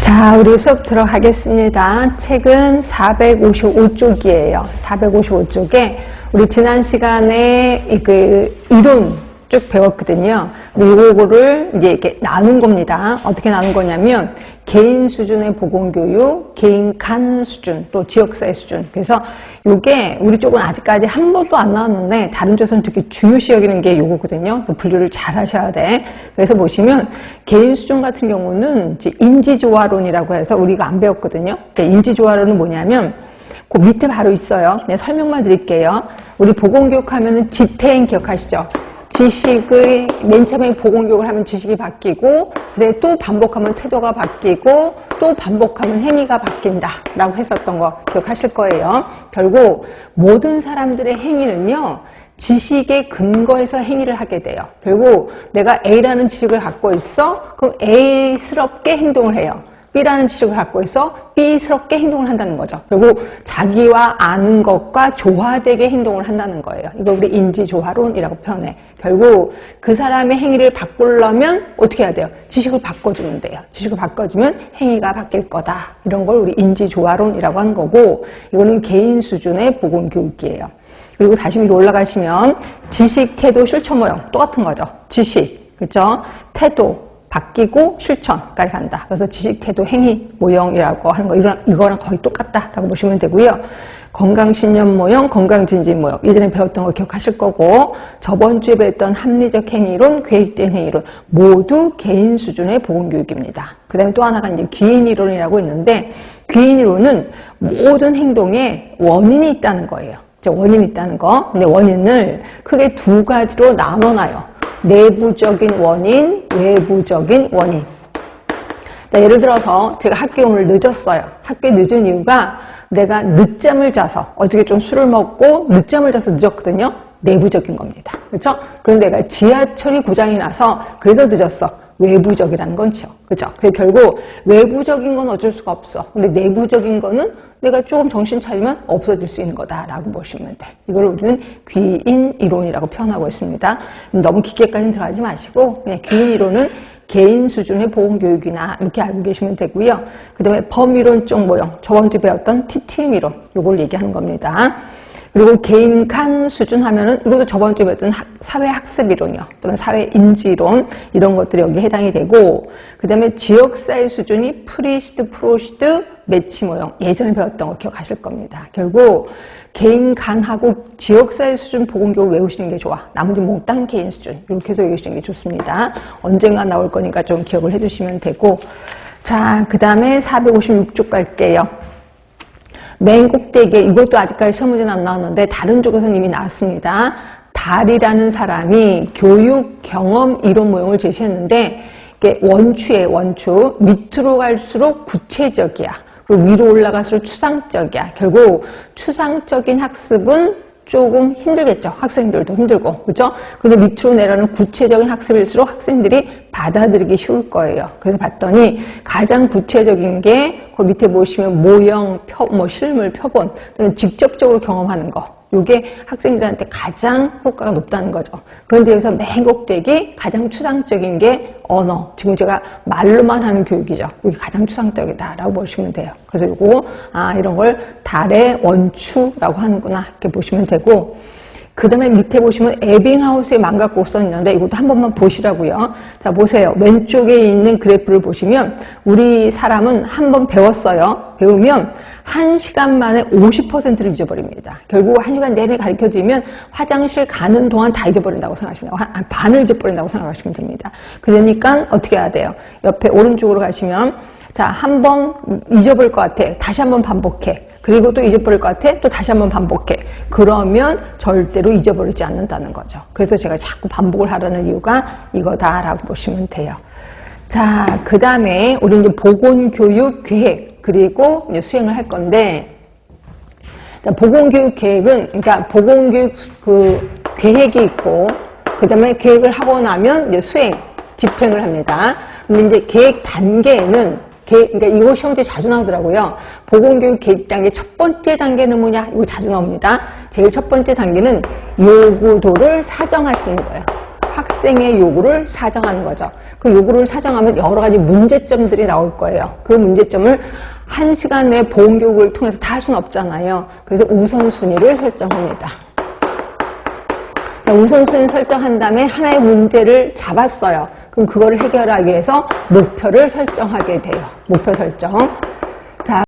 자, 우리 수업 들어가겠습니다. 책은 455쪽이에요. 455쪽에 우리 지난 시간에 이론 쭉 배웠거든요. 근데 이거를 이제 이렇게 나눈 겁니다. 어떻게 나눈 거냐면 개인 수준의 보건교육, 개인 간 수준, 또 지역사회 수준. 그래서 이게 우리 쪽은 아직까지 한 번도 안 나왔는데 다른 쪽에서는 되게 중요시 여기는 게 이거거든요. 그 분류를 잘 하셔야 돼. 그래서 보시면 개인 수준 같은 경우는 이제 인지조화론이라고 해서 우리가 안 배웠거든요. 그러니까 인지조화론은 뭐냐면 그 밑에 바로 있어요. 그냥 설명만 드릴게요. 우리 보건교육 하면은 지태행 기억하시죠? 지식을 맨 처음에 보건교육을 하면 지식이 바뀌고 그다음에 또 반복하면 태도가 바뀌고 또 반복하면 행위가 바뀐다 라고 했었던 거 기억하실 거예요. 결국 모든 사람들의 행위는요 지식에 근거해서 행위를 하게 돼요. 결국 내가 A라는 지식을 갖고 있어 그럼 A스럽게 행동을 해요. B라는 지식을 갖고 있어 B스럽게 행동을 한다는 거죠. 결국 자기와 아는 것과 조화되게 행동을 한다는 거예요. 이거 우리 인지조화론이라고 표현해. 결국 그 사람의 행위를 바꾸려면 어떻게 해야 돼요? 지식을 바꿔주면 돼요. 지식을 바꿔주면 행위가 바뀔 거다. 이런 걸 우리 인지조화론이라고 하는 거고 이거는 개인 수준의 보건교육이에요. 그리고 다시 위로 올라가시면 지식, 태도, 실천 모형 똑같은 거죠. 지식, 그렇죠? 태도 바뀌고 실천까지 간다. 그래서 지식, 태도, 행위, 모형이라고 하는 거 이거랑 거의 똑같다라고 보시면 되고요. 건강신념 모형, 건강진진 모형 예전에 배웠던 거 기억하실 거고 저번 주에 배웠던 합리적 행위론, 계획된 행위론 모두 개인 수준의 보건교육입니다. 그 다음에 또 하나가 이제 귀인이론이라고 있는데 귀인이론은 모든 행동에 원인이 있다는 거예요. 원인이 있다는 거. 근데 원인을 크게 두 가지로 나눠놔요. 내부적인 원인, 외부적인 원인. 자, 예를 들어서 제가 학교에 오늘 늦었어요. 학교에 늦은 이유가 내가 늦잠을 자서 어저께 좀 술을 먹고 늦잠을 자서 늦었거든요. 내부적인 겁니다. 그렇죠? 그런데 내가 지하철이 고장이 나서 그래서 늦었어. 외부적이라는 건죠. 그렇죠? 그래서 결국 외부적인 건 어쩔 수가 없어. 근데 내부적인 거는 내가 조금 정신 차리면 없어질 수 있는 거다라고 보시면 돼. 이걸 우리는 귀인 이론이라고 표현하고 있습니다. 너무 깊게까지는 들어가지 마시고 그냥 귀인 이론은 개인 수준의 보건교육이나 이렇게 알고 계시면 되고요. 그 다음에 범이론적 모형, 저번 주에 배웠던 TTM 이론, 이걸 얘기하는 겁니다. 그리고 개인 간 수준 하면은 이것도 저번 주에 배웠던 사회학습 이론이요. 또는 사회인지론 이런 것들이 여기에 해당이 되고 그 다음에 지역사회 수준이 프리시드, 프로시드, 매치 모형 예전에 배웠던 거 기억하실 겁니다. 결국 개인 간하고 지역사회 수준 보건교육 외우시는 게 좋아. 나머지 몽땅 개인 수준 이렇게 해서 외우시는 게 좋습니다. 언젠가 나올 거니까 좀 기억을 해주시면 되고 자, 그 다음에 456쪽 갈게요. 맨 꼭대기에 이것도 아직까지 시험 문제는 안 나왔는데 다른 쪽에서는 이미 나왔습니다. 달이라는 사람이 교육, 경험, 이론 모형을 제시했는데 이게 원추예요. 원추. 밑으로 갈수록 구체적이야. 그리고 위로 올라갈수록 추상적이야. 결국 추상적인 학습은 조금 힘들겠죠. 학생들도 힘들고. 그죠? 근데 밑으로 내려오는 구체적인 학습일수록 학생들이 받아들이기 쉬울 거예요. 그래서 봤더니 가장 구체적인 게 그 밑에 보시면 모형, 실물, 표본 또는 직접적으로 경험하는 거. 이게 학생들한테 가장 효과가 높다는 거죠. 그런데 여기서 맨 꼭대기 가장 추상적인 게 언어. 지금 제가 말로만 하는 교육이죠. 이게 가장 추상적이다라고 보시면 돼요. 그래서 이거 이런 걸 달의 원추라고 하는구나 이렇게 보시면 되고 그 다음에 밑에 보시면 에빙하우스의 망각곡선이 있는데 이것도 한 번만 보시라고요. 자, 보세요. 왼쪽에 있는 그래프를 보시면 우리 사람은 한 번 배웠어요. 배우면 1시간 만에 50%를 잊어버립니다. 결국 1시간 내내 가르쳐드리면 화장실 가는 동안 다 잊어버린다고 생각하시면 돼요. 반을 잊어버린다고 생각하시면 됩니다. 그러니까 어떻게 해야 돼요? 옆에 오른쪽으로 가시면 자, 한 번 잊어버릴 것 같아. 다시 한번 반복해. 그리고 또 잊어버릴 것 같아? 또 다시 한번 반복해. 그러면 절대로 잊어버리지 않는다는 거죠. 그래서 제가 자꾸 반복을 하라는 이유가 이거다라고 보시면 돼요. 자, 그 다음에 우리 이제 보건교육 계획, 그리고 이제 수행을 할 건데, 자, 보건교육 계획은, 그러니까 보건교육 그 계획이 있고, 그 다음에 계획을 하고 나면 이제 수행, 집행을 합니다. 근데 이제 계획 단계에는 그러니까 이거 시험 문제 자주 나오더라고요. 보건교육 계획 단계 첫 번째 단계는 뭐냐? 이거 자주 나옵니다. 제일 첫 번째 단계는 요구도를 사정하시는 거예요. 학생의 요구를 사정하는 거죠. 그 요구를 사정하면 여러 가지 문제점들이 나올 거예요. 그 문제점을 1시간 내 보험교육을 통해서 다 할 수는 없잖아요. 그래서 우선순위를 설정합니다. 우선순위 설정한 다음에 하나의 문제를 잡았어요. 그럼 그거를 해결하기 위해서 목표를 설정하게 돼요. 목표 설정.